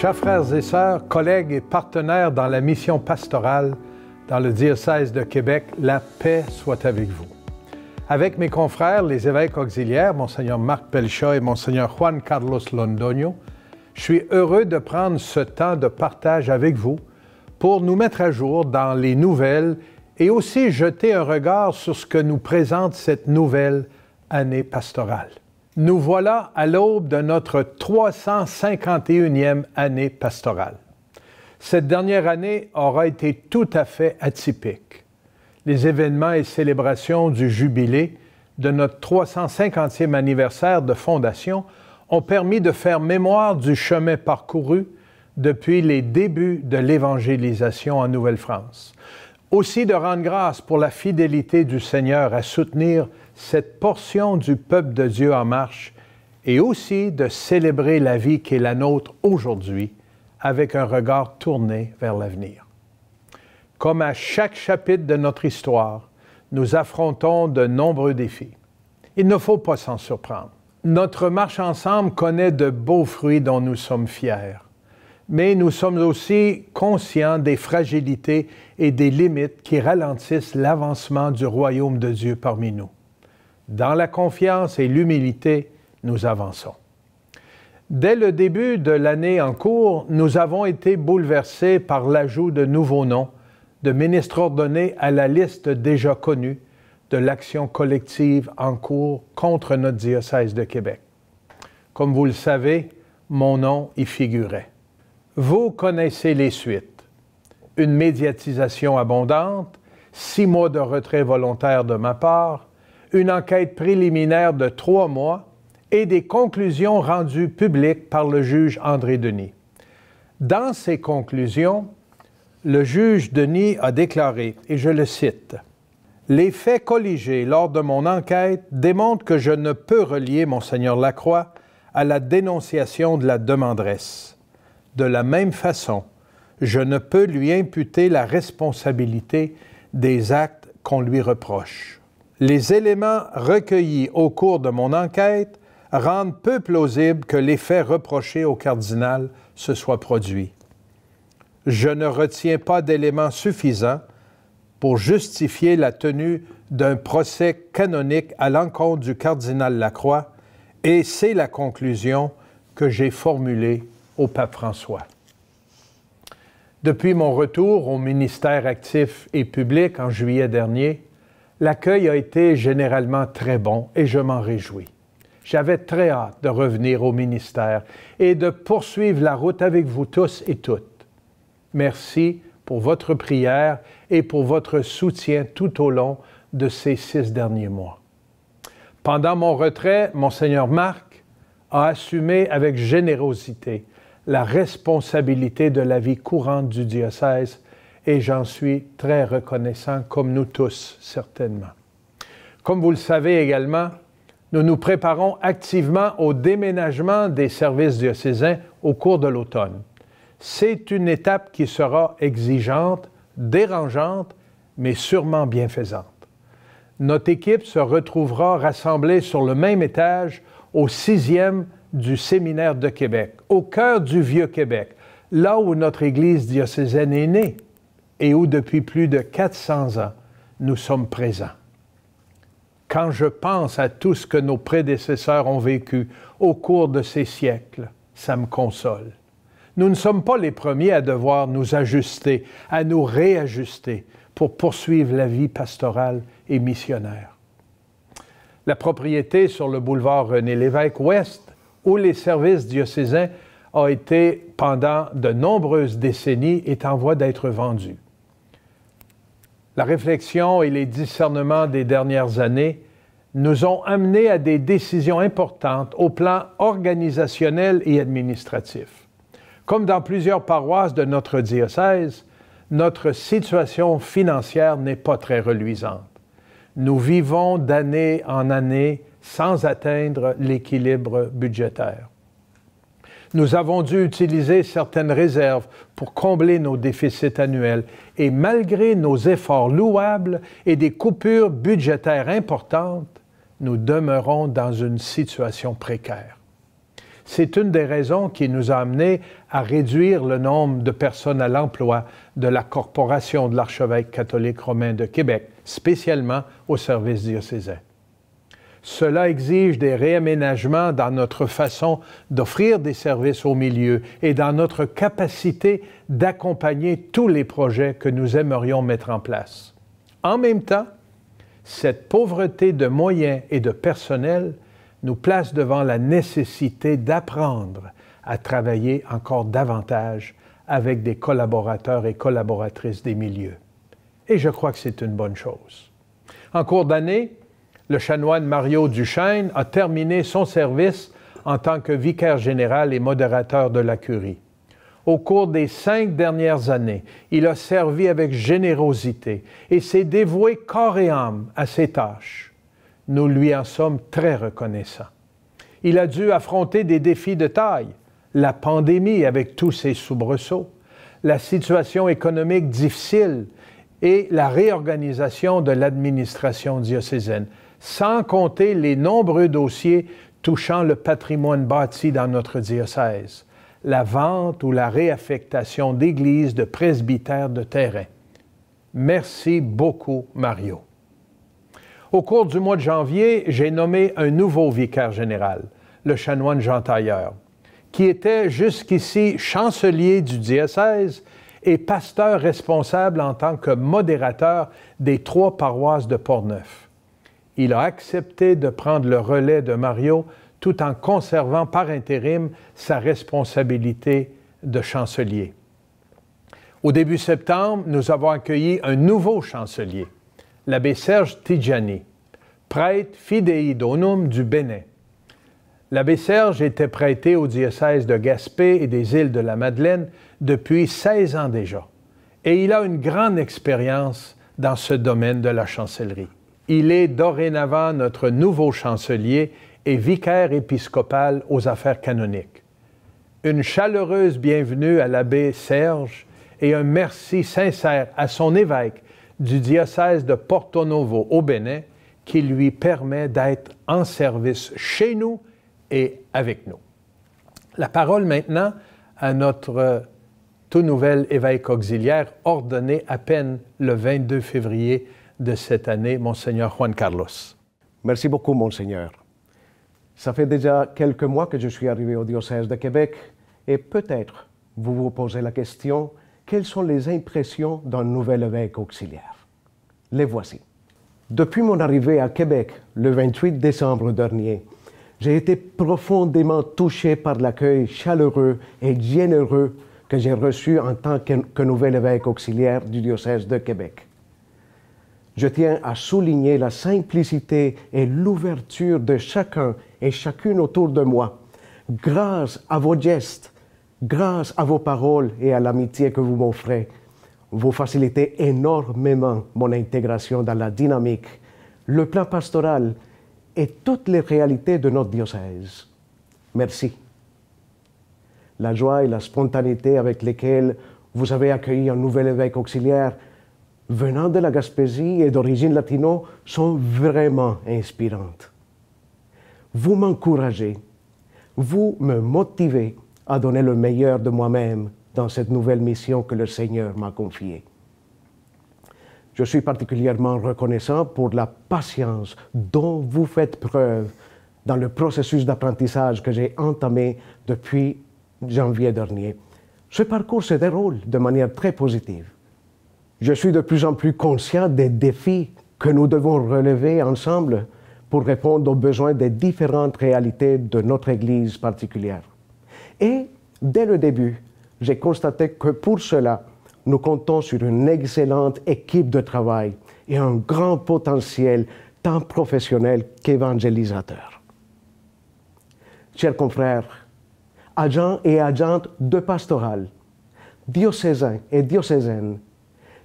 Chers frères et sœurs, collègues et partenaires dans la mission pastorale dans le diocèse de Québec, la paix soit avec vous. Avec mes confrères, les évêques auxiliaires, Monseigneur Marc Pelcha et Monseigneur Juan Carlos Londoño, je suis heureux de prendre ce temps de partage avec vous pour nous mettre à jour dans les nouvelles et aussi jeter un regard sur ce que nous présente cette nouvelle année pastorale. Nous voilà à l'aube de notre 351e année pastorale. Cette dernière année aura été tout à fait atypique. Les événements et célébrations du jubilé de notre 350e anniversaire de fondation ont permis de faire mémoire du chemin parcouru depuis les débuts de l'évangélisation en Nouvelle-France. Aussi de rendre grâce pour la fidélité du Seigneur à soutenir cette portion du peuple de Dieu en marche et aussi de célébrer la vie qui est la nôtre aujourd'hui avec un regard tourné vers l'avenir. Comme à chaque chapitre de notre histoire, nous affrontons de nombreux défis. Il ne faut pas s'en surprendre. Notre marche ensemble connaît de beaux fruits dont nous sommes fiers. Mais nous sommes aussi conscients des fragilités et des limites qui ralentissent l'avancement du royaume de Dieu parmi nous. Dans la confiance et l'humilité, nous avançons. Dès le début de l'année en cours, nous avons été bouleversés par l'ajout de nouveaux noms de ministres ordonnés à la liste déjà connue de l'action collective en cours contre notre diocèse de Québec. Comme vous le savez, mon nom y figurait. Vous connaissez les suites. Une médiatisation abondante, 6 mois de retrait volontaire de ma part, une enquête préliminaire de 3 mois et des conclusions rendues publiques par le juge André Denis. Dans ces conclusions, le juge Denis a déclaré, et je le cite, « Les faits colligés lors de mon enquête démontrent que je ne peux relier Monseigneur Lacroix à la dénonciation de la demanderesse. De la même façon, je ne peux lui imputer la responsabilité des actes qu'on lui reproche. Les éléments recueillis au cours de mon enquête rendent peu plausible que les faits reprochés au cardinal se soient produits. Je ne retiens pas d'éléments suffisants pour justifier la tenue d'un procès canonique à l'encontre du cardinal Lacroix, et c'est la conclusion que j'ai formulée au pape François. » Depuis mon retour au ministère actif et public en juillet dernier, l'accueil a été généralement très bon et je m'en réjouis. J'avais très hâte de revenir au ministère et de poursuivre la route avec vous tous et toutes. Merci pour votre prière et pour votre soutien tout au long de ces 6 derniers mois. Pendant mon retrait, Monseigneur Marc a assumé avec générosité la responsabilité de la vie courante du diocèse et j'en suis très reconnaissant, comme nous tous, certainement. Comme vous le savez également, nous nous préparons activement au déménagement des services diocésains au cours de l'automne. C'est une étape qui sera exigeante, dérangeante, mais sûrement bienfaisante. Notre équipe se retrouvera rassemblée sur le même étage au 6e du Séminaire de Québec, au cœur du Vieux-Québec, là où notre Église diocésaine est née et où depuis plus de 400 ans, nous sommes présents. Quand je pense à tout ce que nos prédécesseurs ont vécu au cours de ces siècles, ça me console. Nous ne sommes pas les premiers à devoir nous ajuster, à nous réajuster pour poursuivre la vie pastorale et missionnaire. La propriété sur le boulevard René-Lévesque Ouest, où les services diocésains ont été pendant de nombreuses décennies, est en voie d'être vendue. La réflexion et les discernements des dernières années nous ont amenés à des décisions importantes au plan organisationnel et administratif. Comme dans plusieurs paroisses de notre diocèse, notre situation financière n'est pas très reluisante. Nous vivons d'année en année sans atteindre l'équilibre budgétaire. Nous avons dû utiliser certaines réserves pour combler nos déficits annuels et malgré nos efforts louables et des coupures budgétaires importantes, nous demeurons dans une situation précaire. C'est une des raisons qui nous a amenés à réduire le nombre de personnes à l'emploi de la Corporation de l'archevêque catholique romain de Québec, spécialement au service diocésain. Cela exige des réaménagements dans notre façon d'offrir des services au milieu et dans notre capacité d'accompagner tous les projets que nous aimerions mettre en place. En même temps, cette pauvreté de moyens et de personnel nous place devant la nécessité d'apprendre à travailler encore davantage avec des collaborateurs et collaboratrices des milieux. Et je crois que c'est une bonne chose. En cours d'année, le chanoine Mario Duchesne a terminé son service en tant que vicaire général et modérateur de la curie. Au cours des 5 dernières années, il a servi avec générosité et s'est dévoué corps et âme à ses tâches. Nous lui en sommes très reconnaissants. Il a dû affronter des défis de taille, la pandémie avec tous ses soubresauts, la situation économique difficile et la réorganisation de l'administration diocésaine, sans compter les nombreux dossiers touchant le patrimoine bâti dans notre diocèse, la vente ou la réaffectation d'églises de presbytères de terrain. Merci beaucoup, Mario. Au cours du mois de janvier, j'ai nommé un nouveau vicaire général, le chanoine Jean Tailleur, qui était jusqu'ici chancelier du diocèse et pasteur responsable en tant que modérateur des 3 paroisses de Portneuf. Il a accepté de prendre le relais de Mario tout en conservant par intérim sa responsabilité de chancelier. Au début septembre, nous avons accueilli un nouveau chancelier, l'abbé Serge Tidjani, prêtre fidei donum du Bénin. L'abbé Serge était prêté au diocèse de Gaspé et des îles de la Madeleine depuis 16 ans déjà, et il a une grande expérience dans ce domaine de la chancellerie. Il est dorénavant notre nouveau chancelier et vicaire épiscopal aux affaires canoniques. Une chaleureuse bienvenue à l'abbé Serge et un merci sincère à son évêque du diocèse de Porto Novo au Bénin qui lui permet d'être en service chez nous et avec nous. La parole maintenant à notre tout nouvel évêque auxiliaire ordonné à peine le 22 février de cette année, Monseigneur Juan Carlos. Merci beaucoup, Monseigneur. Ça fait déjà quelques mois que je suis arrivé au diocèse de Québec et peut-être vous vous posez la question, quelles sont les impressions d'un nouvel évêque auxiliaire? Les voici. Depuis mon arrivée à Québec le 28 décembre dernier, j'ai été profondément touché par l'accueil chaleureux et généreux que j'ai reçu en tant que nouvel évêque auxiliaire du diocèse de Québec. Je tiens à souligner la simplicité et l'ouverture de chacun et chacune autour de moi, grâce à vos gestes, grâce à vos paroles et à l'amitié que vous m'offrez. Vous facilitez énormément mon intégration dans la dynamique, le plan pastoral et toutes les réalités de notre diocèse. Merci. La joie et la spontanéité avec lesquelles vous avez accueilli un nouvel évêque auxiliaire venant de la Gaspésie et d'origine latino sont vraiment inspirantes. Vous m'encouragez, vous me motivez à donner le meilleur de moi-même dans cette nouvelle mission que le Seigneur m'a confiée. Je suis particulièrement reconnaissant pour la patience dont vous faites preuve dans le processus d'apprentissage que j'ai entamé depuis janvier dernier. Ce parcours se déroule de manière très positive. Je suis de plus en plus conscient des défis que nous devons relever ensemble pour répondre aux besoins des différentes réalités de notre Église particulière. Et dès le début, j'ai constaté que pour cela, nous comptons sur une excellente équipe de travail et un grand potentiel tant professionnel qu'évangélisateur. Chers confrères, agents et agentes de pastoral, diocésains et diocésaines,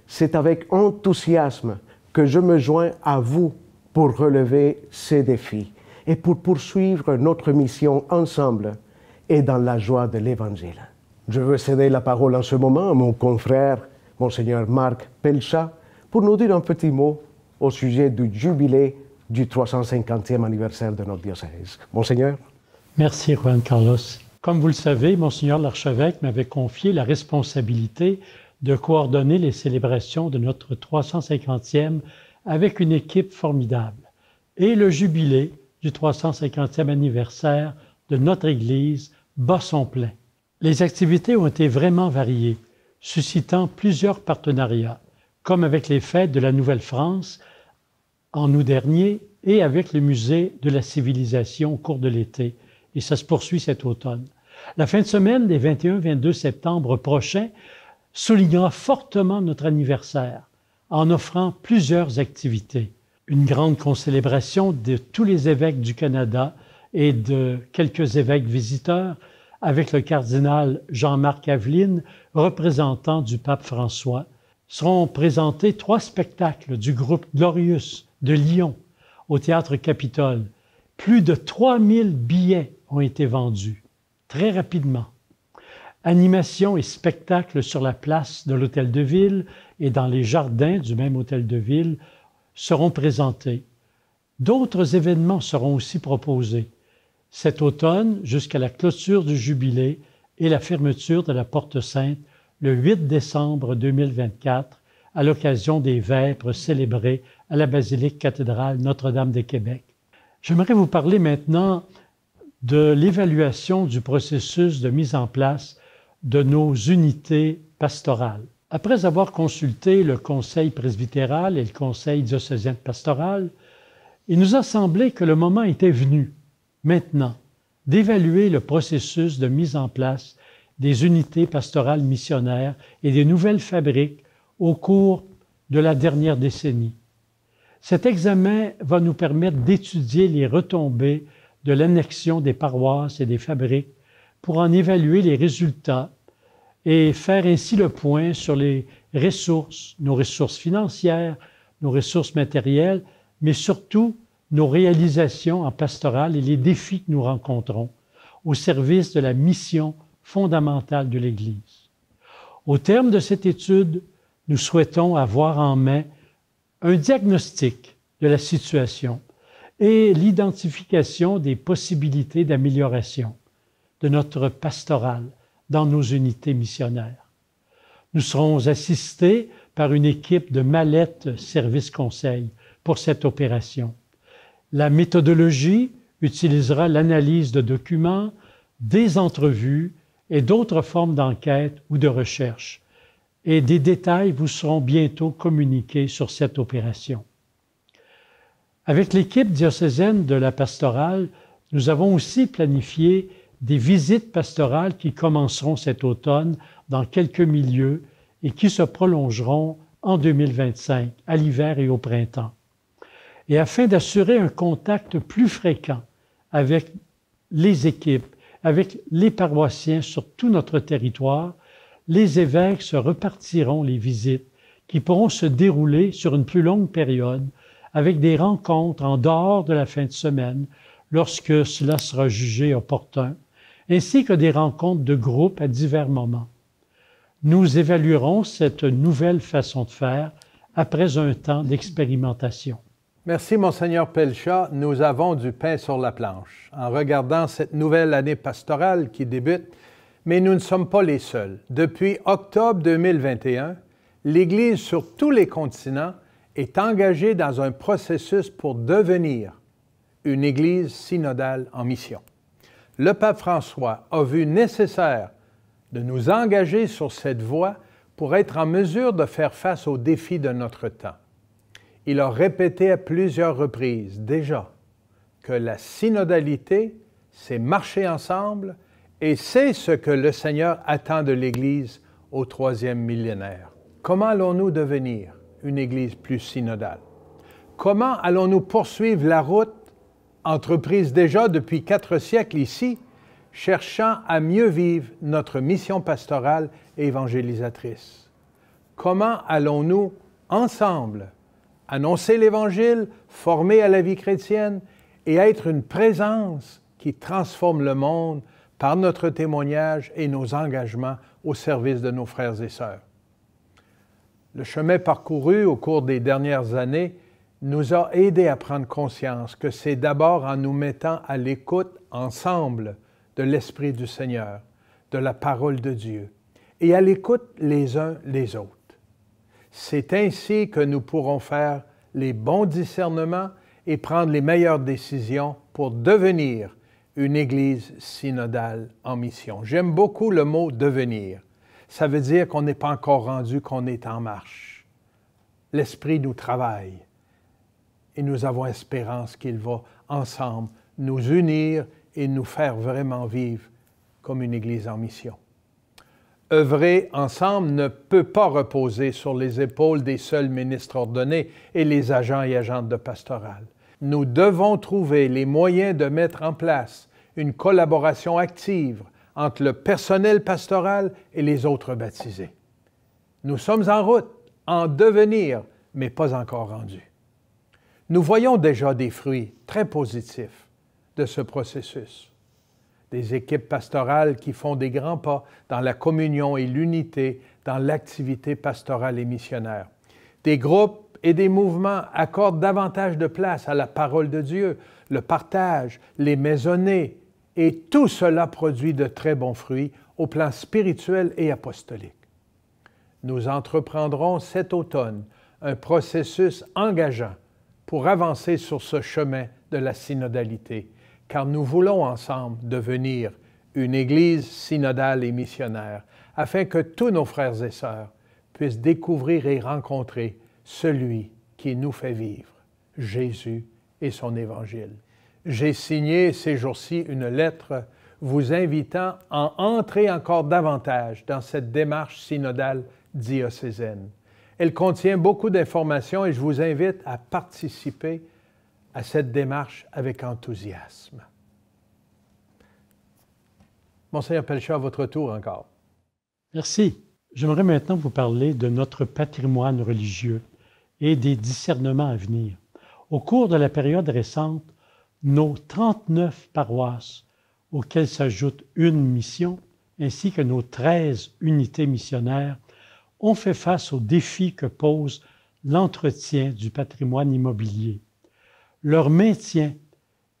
c'est avec enthousiasme que je me joins à vous pour relever ces défis et pour poursuivre notre mission ensemble et dans la joie de l'Évangile. Je veux céder la parole en ce moment à mon confrère, Monseigneur Marc Pelcha, pour nous dire un petit mot au sujet du jubilé du 350e anniversaire de notre diocèse. Monseigneur. Merci, Juan Carlos. Comme vous le savez, Monseigneur l'archevêque m'avait confié la responsabilité de coordonner les célébrations de notre 350e avec une équipe formidable et le jubilé du 350e anniversaire de notre Église bat son plein. Les activités ont été vraiment variées, suscitant plusieurs partenariats, comme avec les fêtes de la Nouvelle-France en août dernier et avec le musée de la civilisation au cours de l'été, et ça se poursuit cet automne. La fin de semaine des 21-22 septembre prochains soulignera fortement notre anniversaire en offrant plusieurs activités. Une grande concélébration de tous les évêques du Canada et de quelques évêques visiteurs avec le cardinal Jean-Marc Aveline, représentant du pape François. Seront présentés 3 spectacles du groupe Glorious de Lyon au Théâtre Capitole. Plus de 3000 billets ont été vendus très rapidement. Animations et spectacles sur la place de l'Hôtel de Ville et dans les jardins du même Hôtel de Ville seront présentés. D'autres événements seront aussi proposés. Cet automne, jusqu'à la clôture du jubilé et la fermeture de la Porte Sainte le 8 décembre 2024, à l'occasion des vêpres célébrées à la basilique cathédrale Notre-Dame de Québec. J'aimerais vous parler maintenant de l'évaluation du processus de mise en place de nos unités pastorales. Après avoir consulté le Conseil presbytéral et le Conseil diocésain pastoral, il nous a semblé que le moment était venu, maintenant, d'évaluer le processus de mise en place des unités pastorales missionnaires et des nouvelles fabriques au cours de la dernière décennie. Cet examen va nous permettre d'étudier les retombées de l'annexion des paroisses et des fabriques pour en évaluer les résultats et faire ainsi le point sur les ressources, nos ressources financières, nos ressources matérielles, mais surtout nos réalisations en pastoral et les défis que nous rencontrons au service de la mission fondamentale de l'Église. Au terme de cette étude, nous souhaitons avoir en main un diagnostic de la situation et l'identification des possibilités d'amélioration de notre pastoral dans nos unités missionnaires. Nous serons assistés par une équipe de Mallette Service Conseil pour cette opération. La méthodologie utilisera l'analyse de documents, des entrevues et d'autres formes d'enquête ou de recherche. Et des détails vous seront bientôt communiqués sur cette opération. Avec l'équipe diocésaine de la pastorale, nous avons aussi planifié des visites pastorales qui commenceront cet automne dans quelques milieux et qui se prolongeront en 2025, à l'hiver et au printemps. Et afin d'assurer un contact plus fréquent avec les équipes, avec les paroissiens sur tout notre territoire, les évêques se repartiront les visites qui pourront se dérouler sur une plus longue période avec des rencontres en dehors de la fin de semaine lorsque cela sera jugé opportun, ainsi que des rencontres de groupe à divers moments. Nous évaluerons cette nouvelle façon de faire après un temps d'expérimentation. Merci, Monseigneur Pelchat. Nous avons du pain sur la planche en regardant cette nouvelle année pastorale qui débute, mais nous ne sommes pas les seuls. Depuis octobre 2021, l'Église sur tous les continents est engagée dans un processus pour devenir une Église synodale en mission. Le pape François a vu nécessaire de nous engager sur cette voie pour être en mesure de faire face aux défis de notre temps. Il a répété à plusieurs reprises déjà que la synodalité, c'est marcher ensemble et c'est ce que le Seigneur attend de l'Église au 3e millénaire. Comment allons-nous devenir une Église plus synodale? Comment allons-nous poursuivre la route entreprise déjà depuis 4 siècles ici, cherchant à mieux vivre notre mission pastorale et évangélisatrice? Comment allons-nous, ensemble, annoncer l'Évangile, former à la vie chrétienne et être une présence qui transforme le monde par notre témoignage et nos engagements au service de nos frères et sœurs? Le chemin parcouru au cours des dernières années nous a aidés à prendre conscience que c'est d'abord en nous mettant à l'écoute ensemble de l'Esprit du Seigneur, de la parole de Dieu, et à l'écoute les uns les autres. C'est ainsi que nous pourrons faire les bons discernements et prendre les meilleures décisions pour devenir une Église synodale en mission. J'aime beaucoup le mot « devenir ». Ça veut dire qu'on n'est pas encore rendu, qu'on est en marche. L'Esprit nous travaille et nous avons espérance qu'il va ensemble nous unir et nous faire vraiment vivre comme une Église en mission. Œuvrer ensemble ne peut pas reposer sur les épaules des seuls ministres ordonnés et les agents et agentes de pastoral. Nous devons trouver les moyens de mettre en place une collaboration active entre le personnel pastoral et les autres baptisés. Nous sommes en route, en devenir, mais pas encore rendus. Nous voyons déjà des fruits très positifs de ce processus. Des équipes pastorales qui font des grands pas dans la communion et l'unité dans l'activité pastorale et missionnaire. Des groupes et des mouvements accordent davantage de place à la parole de Dieu, le partage, les maisonnées, et tout cela produit de très bons fruits au plan spirituel et apostolique. Nous entreprendrons cet automne un processus engageant pour avancer sur ce chemin de la synodalité, car nous voulons ensemble devenir une Église synodale et missionnaire, afin que tous nos frères et sœurs puissent découvrir et rencontrer celui qui nous fait vivre, Jésus et son Évangile. J'ai signé ces jours-ci une lettre vous invitant à entrer encore davantage dans cette démarche synodale diocésaine. Elle contient beaucoup d'informations et je vous invite à participer à cette démarche avec enthousiasme. Monseigneur Pelchat, à votre tour encore. Merci. J'aimerais maintenant vous parler de notre patrimoine religieux et des discernements à venir. Au cours de la période récente, nos 39 paroisses, auxquelles s'ajoute une mission, ainsi que nos 13 unités missionnaires, ont fait face aux défis que pose l'entretien du patrimoine immobilier. Leur maintien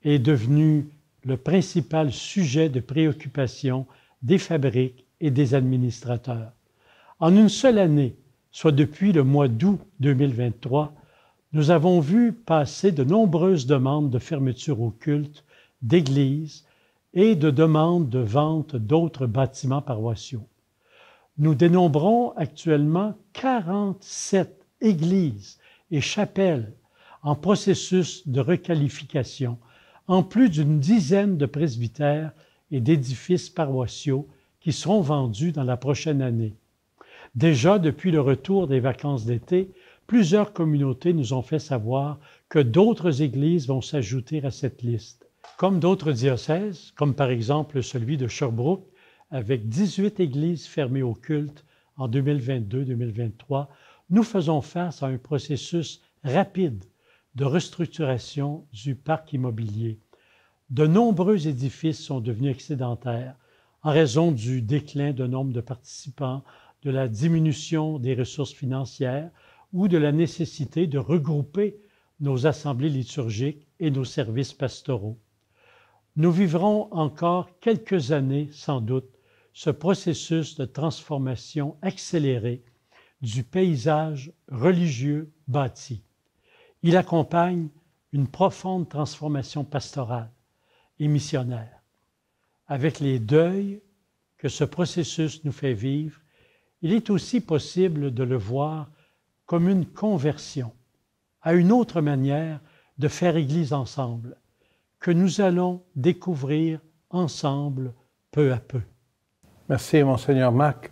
est devenu le principal sujet de préoccupation des fabriques et des administrateurs. En une seule année, soit depuis le mois d'août 2023, nous avons vu passer de nombreuses demandes de fermeture au culte, d'églises et de demandes de vente d'autres bâtiments paroissiaux. Nous dénombrons actuellement 47 églises et chapelles en processus de requalification, en plus d'une dizaine de presbytères et d'édifices paroissiaux qui seront vendus dans la prochaine année. Déjà, depuis le retour des vacances d'été, plusieurs communautés nous ont fait savoir que d'autres églises vont s'ajouter à cette liste. Comme d'autres diocèses, comme par exemple celui de Sherbrooke, avec 18 églises fermées au culte en 2022-2023, nous faisons face à un processus rapide de restructuration du parc immobilier. De nombreux édifices sont devenus excédentaires en raison du déclin du nombre de participants, de la diminution des ressources financières ou de la nécessité de regrouper nos assemblées liturgiques et nos services pastoraux. Nous vivrons encore quelques années, sans doute, ce processus de transformation accélérée du paysage religieux bâti. Il accompagne une profonde transformation pastorale et missionnaire. Avec les deuils que ce processus nous fait vivre, il est aussi possible de le voir comme une conversion à une autre manière de faire Église ensemble, que nous allons découvrir ensemble peu à peu. Merci, Monseigneur Marc.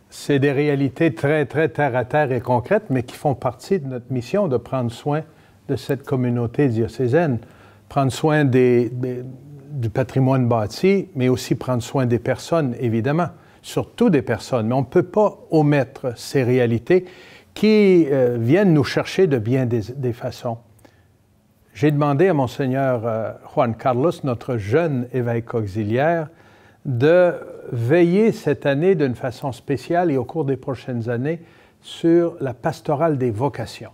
C'est des réalités très, très terre-à-terre et concrètes, mais qui font partie de notre mission de prendre soin de cette communauté diocésaine, prendre soin du patrimoine bâti, mais aussi prendre soin des personnes, évidemment, surtout des personnes. Mais on ne peut pas omettre ces réalités qui viennent nous chercher de bien des façons. J'ai demandé à Monseigneur Juan Carlos, notre jeune évêque auxiliaire, de veiller cette année d'une façon spéciale et au cours des prochaines années sur la pastorale des vocations.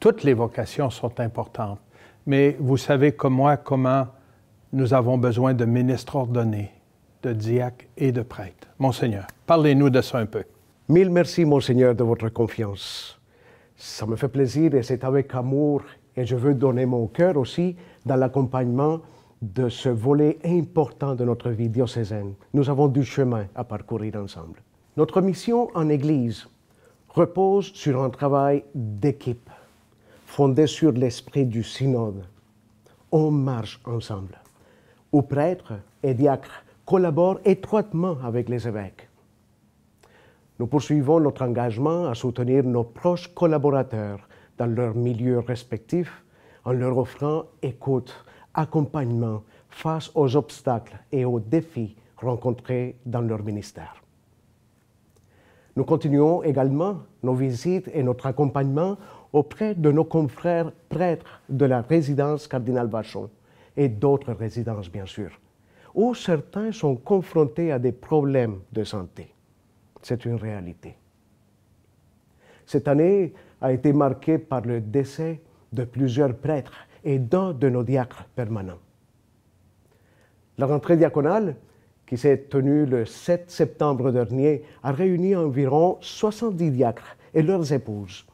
Toutes les vocations sont importantes, mais vous savez comme moi comment nous avons besoin de ministres ordonnés, de diacres et de prêtres. Monseigneur, parlez-nous de ça un peu. Mille merci, Monseigneur, de votre confiance. Ça me fait plaisir et c'est avec amour et je veux donner mon cœur aussi dans l'accompagnement de ce volet important de notre vie diocésaine. Nous avons du chemin à parcourir ensemble. Notre mission en Église repose sur un travail d'équipe, fondé sur l'esprit du synode. On marche ensemble, où prêtres et diacres collaborent étroitement avec les évêques. Nous poursuivons notre engagement à soutenir nos proches collaborateurs dans leurs milieux respectifs en leur offrant écoute, accompagnement face aux obstacles et aux défis rencontrés dans leur ministère. Nous continuons également nos visites et notre accompagnement auprès de nos confrères prêtres de la résidence Cardinal Vachon et d'autres résidences, bien sûr, où certains sont confrontés à des problèmes de santé. C'est une réalité. Cette année a été marquée par le décès de plusieurs prêtres et d'un de nos diacres permanents. La rentrée diaconale, qui s'est tenue le 7 septembre dernier, a réuni environ 70 diacres et leurs épouses.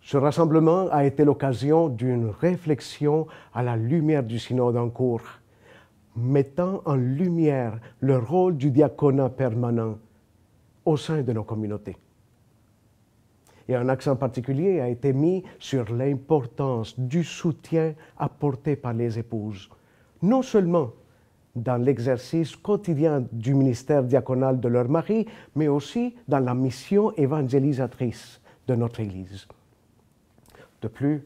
Ce rassemblement a été l'occasion d'une réflexion à la lumière du synode en cours, mettant en lumière le rôle du diaconat permanent au sein de nos communautés. Et un accent particulier a été mis sur l'importance du soutien apporté par les épouses, non seulement dans l'exercice quotidien du ministère diaconal de leur mari, mais aussi dans la mission évangélisatrice de notre Église. De plus,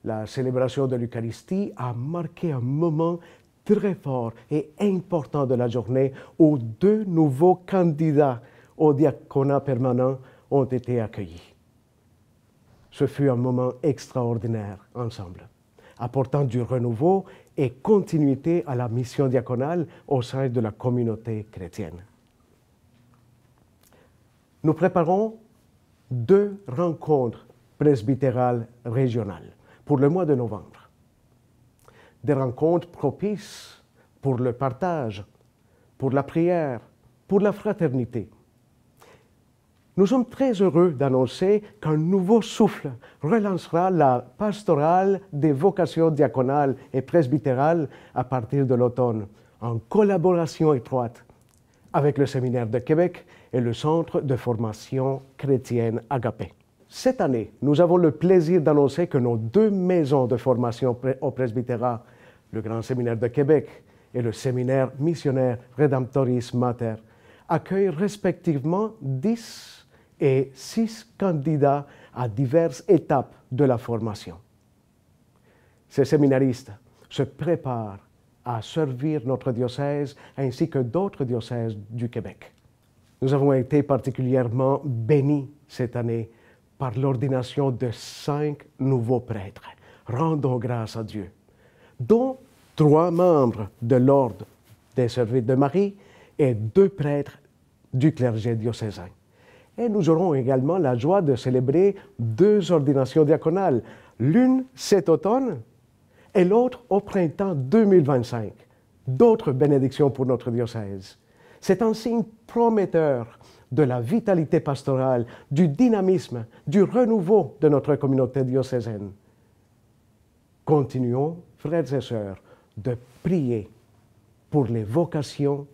la célébration de l'Eucharistie a marqué un moment très fort et important de la journée où 2 nouveaux candidats au diaconat permanent ont été accueillis. Ce fut un moment extraordinaire ensemble, apportant du renouveau et continuité à la mission diaconale au sein de la communauté chrétienne. Nous préparons 2 rencontres presbytérales régionales pour le mois de novembre. Des rencontres propices pour le partage, pour la prière, pour la fraternité. Nous sommes très heureux d'annoncer qu'un nouveau souffle relancera la pastorale des vocations diaconales et presbytérales à partir de l'automne, en collaboration étroite avec le Séminaire de Québec et le Centre de formation chrétienne Agapé. Cette année, nous avons le plaisir d'annoncer que nos 2 maisons de formation au presbytérat, le Grand Séminaire de Québec et le Séminaire missionnaire Redemptoris Mater, accueillent respectivement 10 et 6 candidats à diverses étapes de la formation. Ces séminaristes se préparent à servir notre diocèse ainsi que d'autres diocèses du Québec. Nous avons été particulièrement bénis cette année par l'ordination de 5 nouveaux prêtres. Rendons grâce à Dieu, dont 3 membres de l'ordre des Servites de Marie et 2 prêtres du clergé diocésain. Et nous aurons également la joie de célébrer 2 ordinations diaconales, l'une cet automne et l'autre au printemps 2025. D'autres bénédictions pour notre diocèse. C'est un signe prometteur de la vitalité pastorale, du dynamisme, du renouveau de notre communauté diocésaine. Continuons, frères et sœurs, de prier pour les vocations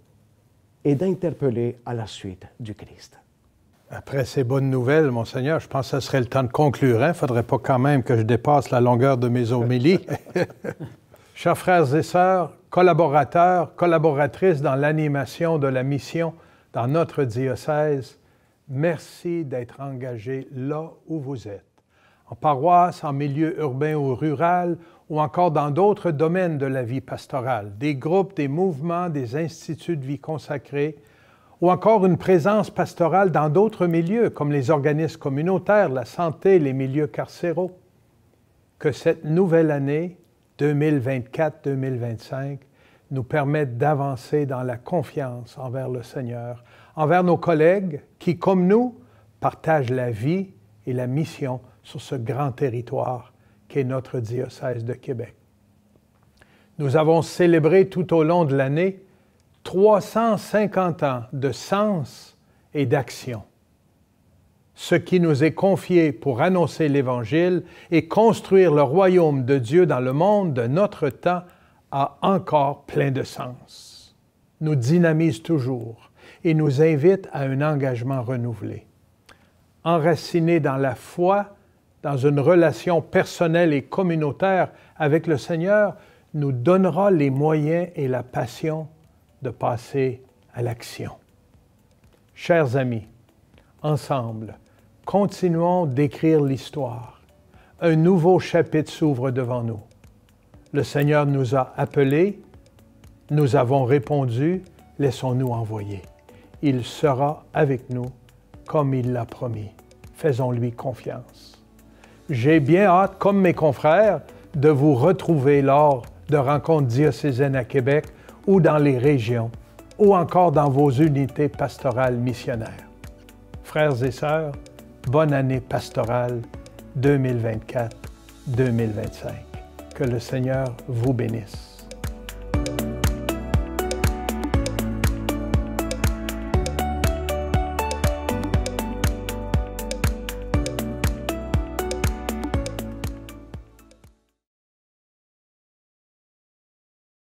et d'interpeller à la suite du Christ. Après ces bonnes nouvelles, Monseigneur, je pense que ce serait le temps de conclure. Il ne faudrait pas quand même que je dépasse la longueur de mes homélies. Chers frères et sœurs, collaborateurs, collaboratrices dans l'animation de la mission dans notre diocèse, merci d'être engagés là où vous êtes, en paroisse, en milieu urbain ou rural, ou encore dans d'autres domaines de la vie pastorale, des groupes, des mouvements, des instituts de vie consacrés, ou encore une présence pastorale dans d'autres milieux, comme les organismes communautaires, la santé, les milieux carcéraux. Que cette nouvelle année, 2024-2025, nous permette d'avancer dans la confiance envers le Seigneur, envers nos collègues qui, comme nous, partagent la vie et la mission sur ce grand territoire qu'est notre diocèse de Québec. Nous avons célébré tout au long de l'année 350 ans de sens et d'action. Ce qui nous est confié pour annoncer l'Évangile et construire le royaume de Dieu dans le monde de notre temps a encore plein de sens, nous dynamise toujours et nous invite à un engagement renouvelé. Enracinés dans la foi, dans une relation personnelle et communautaire avec le Seigneur, nous donnera les moyens et la passion de passer à l'action. Chers amis, ensemble, continuons d'écrire l'histoire. Un nouveau chapitre s'ouvre devant nous. Le Seigneur nous a appelés, nous avons répondu, laissons-nous envoyer. Il sera avec nous comme il l'a promis. Faisons-lui confiance. J'ai bien hâte, comme mes confrères, de vous retrouver lors de rencontres diocésaines à Québec ou dans les régions, ou encore dans vos unités pastorales missionnaires. Frères et sœurs, bonne année pastorale 2024-2025. Que le Seigneur vous bénisse.